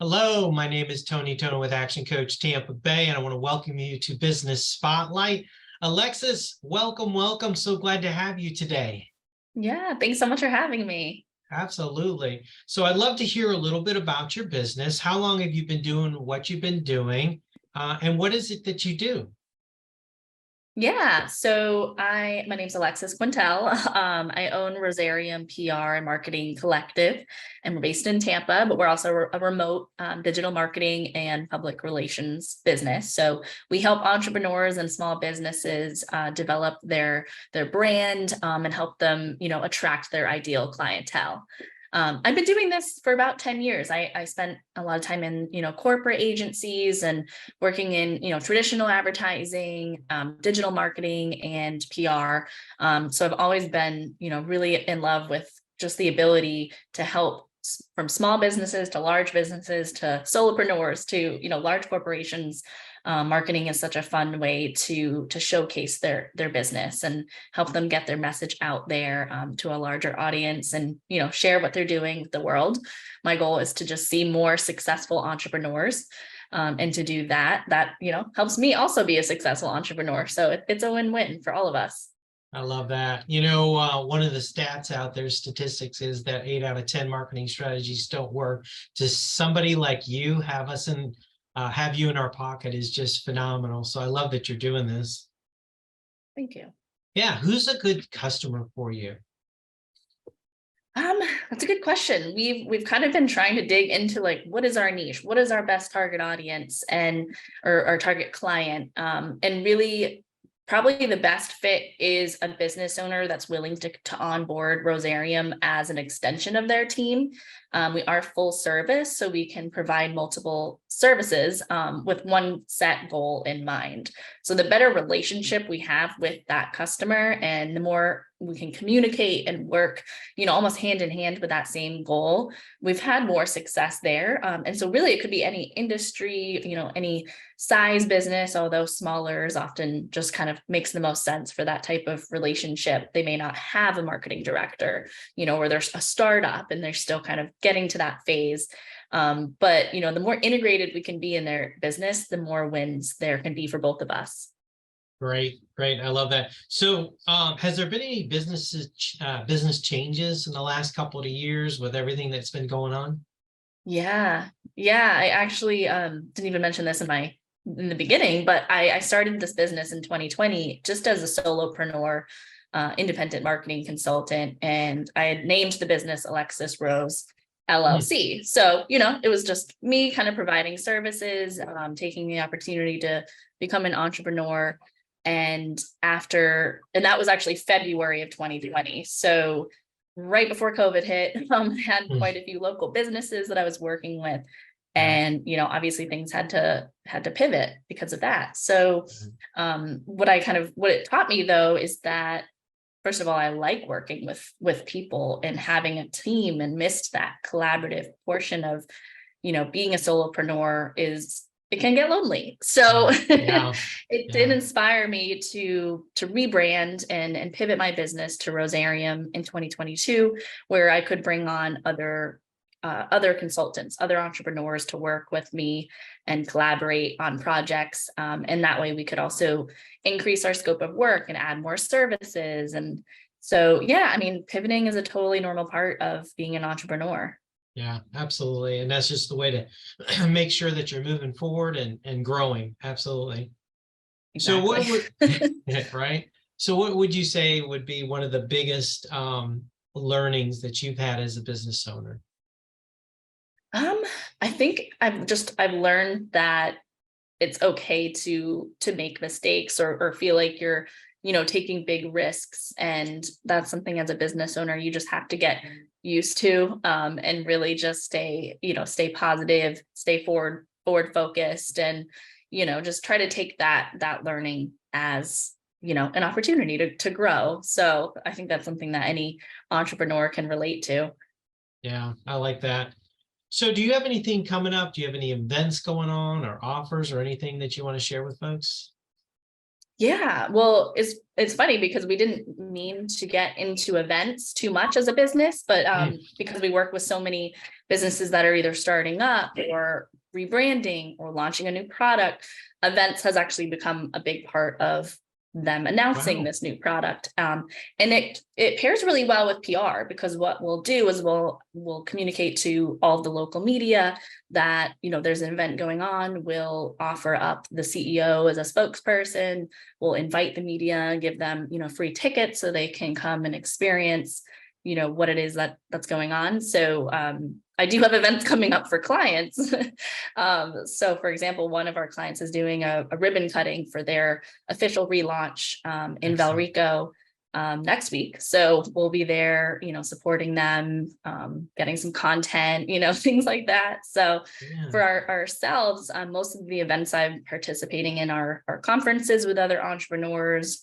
Hello, my name is Tona with Action Coach Tampa Bay, and I want to welcome you to Business Spotlight. Alexis, welcome. So glad to have you today. Yeah, thanks so much for having me. Absolutely. So I'd love to hear a little bit about your business. How long have you been doing what you've been doing? And what is it that you do? Yeah, so my name's Alexis Quintal. I own Rosarium PR and Marketing Collective, and we're based in Tampa, but we're also a remote digital marketing and public relations business. So we help entrepreneurs and small businesses develop their brand and help them, attract their ideal clientele. I've been doing this for about 10 years. I spent a lot of time in, corporate agencies and working in, traditional advertising, digital marketing, and PR. So I've always been, really in love with just the ability to help from small businesses to large businesses to solopreneurs to, large corporations. Marketing is such a fun way to showcase their business and help them get their message out there to a larger audience and share what they're doing with the world. My goal is to just see more successful entrepreneurs, and to do that helps me also be a successful entrepreneur. So it's a win-win for all of us. I love that. One of the stats out there, statistics, is that 8 out of 10 marketing strategies don't work. Just somebody like you have you in our pocket is just phenomenal. So I love that you're doing this. Thank you. Yeah, who's a good customer for you? That's a good question. We've kind of been trying to dig into like, what is our niche? What is our best target audience or our target client? And really probably the best fit is a business owner that's willing to onboard Rosarium as an extension of their team. We are full service, so we can provide multiple services with one set goal in mind. So the better relationship we have with that customer and the more we can communicate and work, almost hand in hand with that same goal, we've had more success there. And so really it could be any industry, any size business, although smaller is often just kind of makes the most sense for that type of relationship. They may not have a marketing director, or there's a startup and they're still kind of getting to that phase. But the more integrated we can be in their business, the more wins there can be for both of us. Great. I love that. So has there been any business changes in the last couple of years with everything that's been going on? Yeah. I actually didn't even mention this in the beginning, but I started this business in 2020 just as a solopreneur, independent marketing consultant, and I had named the business Alexis Rose LLC. So, it was just me kind of providing services, taking the opportunity to become an entrepreneur. And that was actually February of 2020. So right before COVID hit, had quite a few local businesses that I was working with. And, obviously things had to pivot because of that. So what it taught me though, is that first of all, I like working with people and having a team, and missed that collaborative portion of, being a solopreneur it can get lonely. So it did inspire me to rebrand and pivot my business to Rosarium in 2022, where I could bring on other consultants, other entrepreneurs to work with me and collaborate on projects. And that way we could also increase our scope of work and add more services. And so, pivoting is a totally normal part of being an entrepreneur. Yeah, absolutely. And that's just the way to make sure that you're moving forward and growing. Absolutely. Exactly. So what would, right? So what would you say would be one of the biggest learnings that you've had as a business owner? I think I've learned that it's okay to make mistakes or feel like you're, taking big risks. And that's something as a business owner, you just have to get used to, and really just stay positive, stay forward focused, and, just try to take that learning as, an opportunity to grow. So I think that's something that any entrepreneur can relate to. Yeah, I like that. So do you have anything coming up? Do you have any events going on or offers or anything that you want to share with folks? Yeah, well, it's funny because we didn't mean to get into events too much as a business, but because we work with so many businesses that are either starting up or rebranding or launching a new product, events has actually become a big part of them announcing Wow. this new product. And it pairs really well with PR, because what we'll do is we'll communicate to all of the local media that, you know, there's an event going on. We'll offer up the CEO as a spokesperson. We'll invite the media, give them, you know, free tickets so they can come and experience, you know, what it is that's going on. So I do have events coming up for clients. So for example, one of our clients is doing a ribbon cutting for their official relaunch in Excellent. Valrico next week. So we'll be there, you know, supporting them, getting some content, you know, things like that. So Yeah. for ourselves, most of the events I'm participating in are conferences with other entrepreneurs.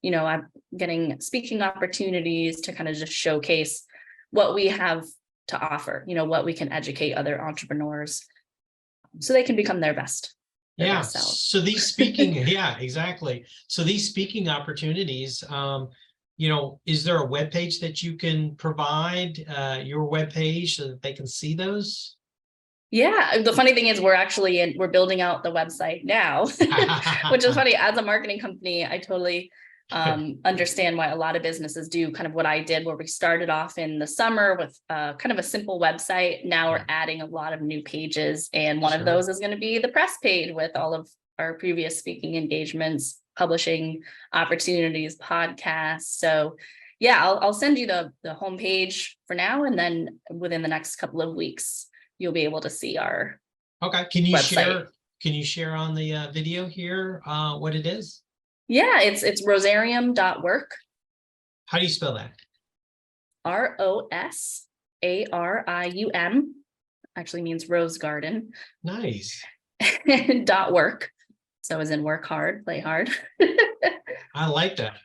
You know, I'm getting speaking opportunities to kind of just showcase what we have to offer, you know, what we can educate other entrepreneurs so they can become their best Yeah. selves. So these speaking, yeah, exactly. So these speaking opportunities, you know, is there a web page that you can provide, your web page, so that they can see those? Yeah, the funny thing is we're building out the website now, which is funny. As a marketing company, I totally understand why a lot of businesses do kind of what I did, where we started off in the summer with kind of a simple website. Now we're adding a lot of new pages, and one of Sure. those is going to be the press page with all of our previous speaking engagements, publishing opportunities, podcasts. So yeah, I'll send you the homepage for now, and then within the next couple of weeks, you'll be able to see our Okay. website. Can you share on the video here what it is? Yeah, it's rosarium.work, How do you spell that? ROSARIUM, actually means rose garden, Nice. .work. So as in work hard, play hard. I like that.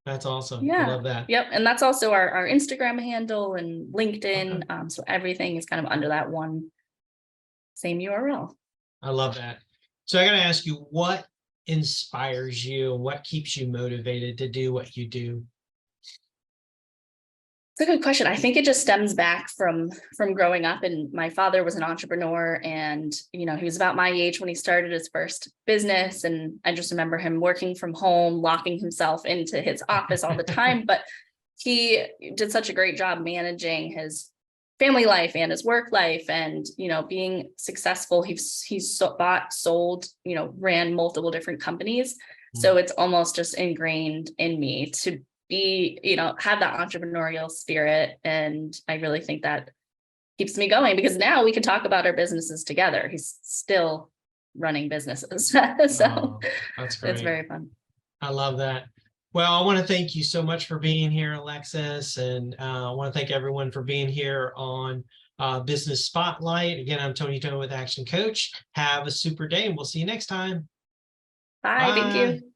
That's awesome. I Yeah. love that. Yep. And that's also our Instagram handle and Okay. LinkedIn. So everything is kind of under that one same URL. I love that. So I got to ask you, what inspires you? What keeps you motivated to do what you do? It's a good question. I think it just stems back from growing up, and my father was an entrepreneur, and you know, he was about my age when he started his first business, and I just remember him working from home, locking himself into his office all the time, but he did such a great job managing his family life and his work life, and you know, being successful. He's bought, sold, you know, ran multiple different companies. So it's almost just ingrained in me to be, you know, have that entrepreneurial spirit. And I really think that keeps me going, because now we can talk about our businesses together. He's still running businesses. So Oh, that's it's great. very fun. I love that. Well, I want to thank you so much for being here, Alexis, and I want to thank everyone for being here on Business Spotlight. Again, I'm Tona with Action Coach. Have a super day, and we'll see you next time. Bye. Thank Bye. you.